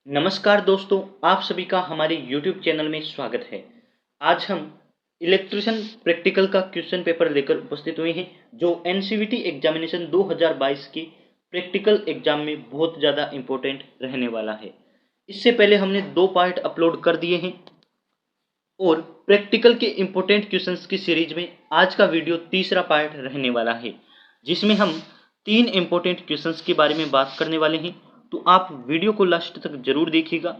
नमस्कार दोस्तों, आप सभी का हमारे YouTube चैनल में स्वागत है। आज हम इलेक्ट्रिशियन प्रैक्टिकल का क्वेश्चन पेपर लेकर उपस्थित हुए हैं जो एनसीवीटी एग्जामिनेशन 2022 की प्रैक्टिकल एग्जाम में बहुत ज़्यादा इम्पोर्टेंट रहने वाला है। इससे पहले हमने 2 पार्ट अपलोड कर दिए हैं और प्रैक्टिकल के इम्पोर्टेंट क्वेश्चंस की सीरीज में आज का वीडियो तीसरा पार्ट रहने वाला है, जिसमें हम 3 इम्पोर्टेंट क्वेश्चंस के बारे में बात करने वाले हैं। तो आप वीडियो को लास्ट तक जरूर देखिएगा।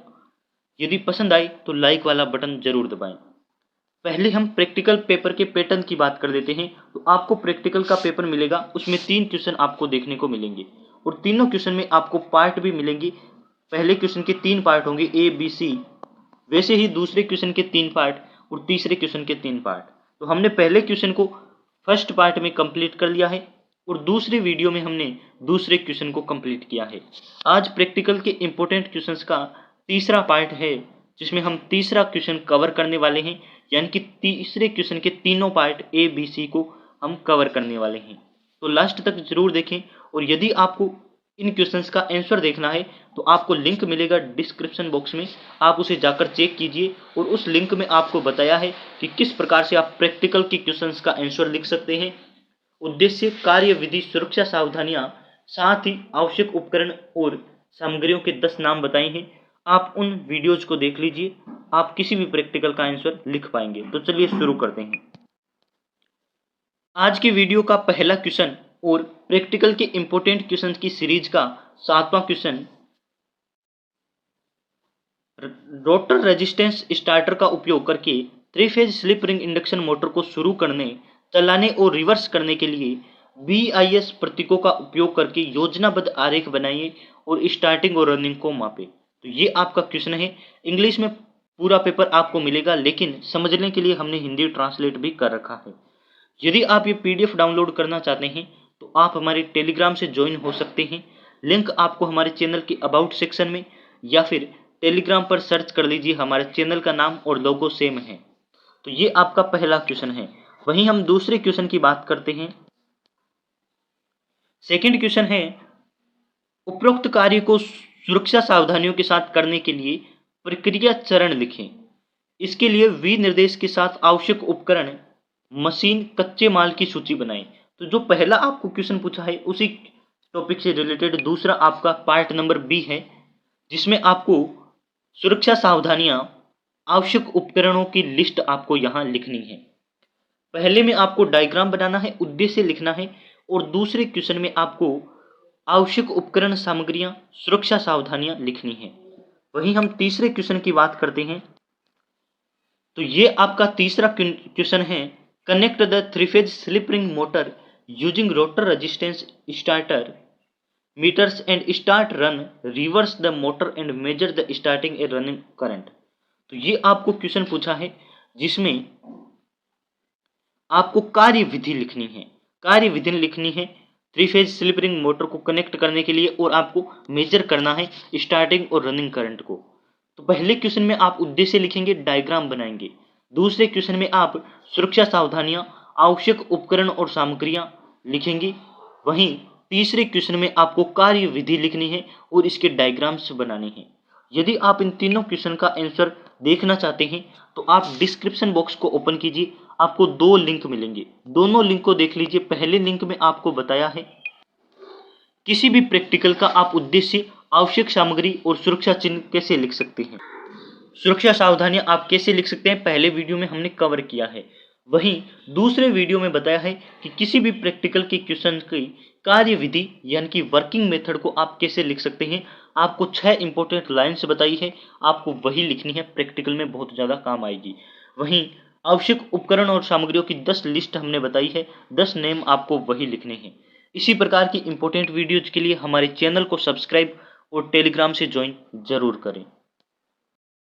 यदि पसंद आए तो लाइक वाला बटन जरूर दबाएं। पहले हम प्रैक्टिकल पेपर के पैटर्न की बात कर देते हैं। तो आपको प्रैक्टिकल का पेपर मिलेगा, उसमें 3 क्वेश्चन आपको देखने को मिलेंगे और तीनों क्वेश्चन में आपको पार्ट भी मिलेंगे। पहले क्वेश्चन के 3 पार्ट होंगे ए बी सी, वैसे ही दूसरे क्वेश्चन के 3 पार्ट और तीसरे क्वेश्चन के 3 पार्ट। तो हमने पहले क्वेश्चन को फर्स्ट पार्ट में कंप्लीट कर लिया है और दूसरे वीडियो में हमने दूसरे क्वेश्चन को कंप्लीट किया है। आज प्रैक्टिकल के इम्पोर्टेंट क्वेश्चंस का तीसरा पार्ट है, जिसमें हम तीसरा क्वेश्चन कवर करने वाले हैं, यानी कि तीसरे क्वेश्चन के तीनों पार्ट ए बी सी को हम कवर करने वाले हैं। तो लास्ट तक जरूर देखें। और यदि आपको इन क्वेश्चंस का आंसर देखना है तो आपको लिंक मिलेगा डिस्क्रिप्शन बॉक्स में, आप उसे जाकर चेक कीजिए। और उस लिंक में आपको बताया है कि किस प्रकार से आप प्रैक्टिकल के क्वेश्चंस का आंसर लिख सकते हैं। उद्देश्य, कार्य विधि, सुरक्षा सावधानियां, साथ ही आवश्यक उपकरण और सामग्रियों के 10 नाम बताए हैं। आप उन वीडियोज को देख लीजिए, आप किसी भी प्रैक्टिकल का आंसर लिख पाएंगे। तो चलिए शुरू करते हैं। आज के वीडियो का पहला क्वेश्चन और प्रैक्टिकल के इंपोर्टेंट क्वेश्चन की सीरीज का 7वां क्वेश्चन, रोटर रेजिस्टेंस स्टार्टर का उपयोग करके 3 phase slip ring induction motor को शुरू करने, चलाने और रिवर्स करने के लिए BIS प्रतीकों का उपयोग करके योजनाबद्ध आरेख बनाइए और स्टार्टिंग और रनिंग को मापे। तो ये आपका क्वेश्चन है। इंग्लिश में पूरा पेपर आपको मिलेगा, लेकिन समझने के लिए हमने हिंदी ट्रांसलेट भी कर रखा है। यदि आप ये PDF डाउनलोड करना चाहते हैं तो आप हमारे टेलीग्राम से ज्वाइन हो सकते हैं। लिंक आपको हमारे चैनल के अबाउट सेक्शन में या फिर टेलीग्राम पर सर्च कर लीजिए, हमारे चैनल का नाम और लोगो सेम है। तो ये आपका पहला क्वेश्चन है। वहीं हम दूसरे क्वेश्चन की बात करते हैं। सेकंड क्वेश्चन है, उपरोक्त कार्य को सुरक्षा सावधानियों के साथ करने के लिए प्रक्रिया चरण लिखें। इसके लिए विनिर्देश के साथ आवश्यक उपकरण, मशीन, कच्चे माल की सूची बनाएं। तो जो पहला आपको क्वेश्चन पूछा है उसी टॉपिक से रिलेटेड दूसरा आपका पार्ट नंबर बी है, जिसमें आपको सुरक्षा सावधानियां, आवश्यक उपकरणों की लिस्ट आपको यहां लिखनी है। पहले में आपको डायग्राम बनाना है, उद्देश्य लिखना है और दूसरे क्वेश्चन में आपको आवश्यक उपकरण, सामग्रियां, सुरक्षा सावधानियां लिखनी है। वहीं हम तीसरे क्वेश्चन की बात करते हैं। तो ये आपका तीसरा क्वेश्चन है, connect the 3 phase slip ring motor using rotor resistance starter meters and start run reverse the motor and measure the starting a running current. तो ये आपको क्वेश्चन पूछा है, जिसमें आपको कार्य विधि लिखनी है। कार्य विधि लिखनी है 3 फेज स्लिप रिंग मोटर को कनेक्ट करने के लिए, और आपको मेजर करना है स्टार्टिंग और रनिंग करंट को। तो पहले क्वेश्चन में आप उद्देश्य लिखेंगे, डायग्राम बनाएंगे। दूसरे क्वेश्चन में आप सुरक्षा सावधानियां, आवश्यक उपकरण और सामग्रियां लिखेंगे। वहीं तीसरे क्वेश्चन में आपको कार्य विधि लिखनी है और इसके डायग्राम्स बनाने हैं। यदि आप इन तीनों क्वेश्चन का आंसर देखना चाहते हैं तो आप डिस्क्रिप्शन बॉक्स को ओपन कीजिए, आपको 2 लिंक मिलेंगे, दोनों लिंक को देख लीजिए। पहले लिंक में आपको बताया है किसी भी प्रैक्टिकल का आप उद्देश्य, आवश्यक सामग्री और सुरक्षा चिन्ह कैसे लिख सकते हैं, सुरक्षा सावधानियां आप कैसे लिख सकते हैं, पहले वीडियो में हमने कवर किया है। वहीं दूसरे वीडियो में बताया है कि किसी भी प्रैक्टिकल के क्वेश्चन की कार्य विधि यानी कि वर्किंग मेथड को आप कैसे लिख सकते हैं। आपको 6 इंपॉर्टेंट लाइन्स बताई है, आपको वही लिखनी है, प्रैक्टिकल में बहुत ज़्यादा काम आएगी। वहीं आवश्यक उपकरण और सामग्रियों की 10 लिस्ट हमने बताई है, 10 नेम आपको वही लिखने हैं। इसी प्रकार की इंपॉर्टेंट वीडियोज के लिए हमारे चैनल को सब्सक्राइब और टेलीग्राम से ज्वाइन जरूर करें।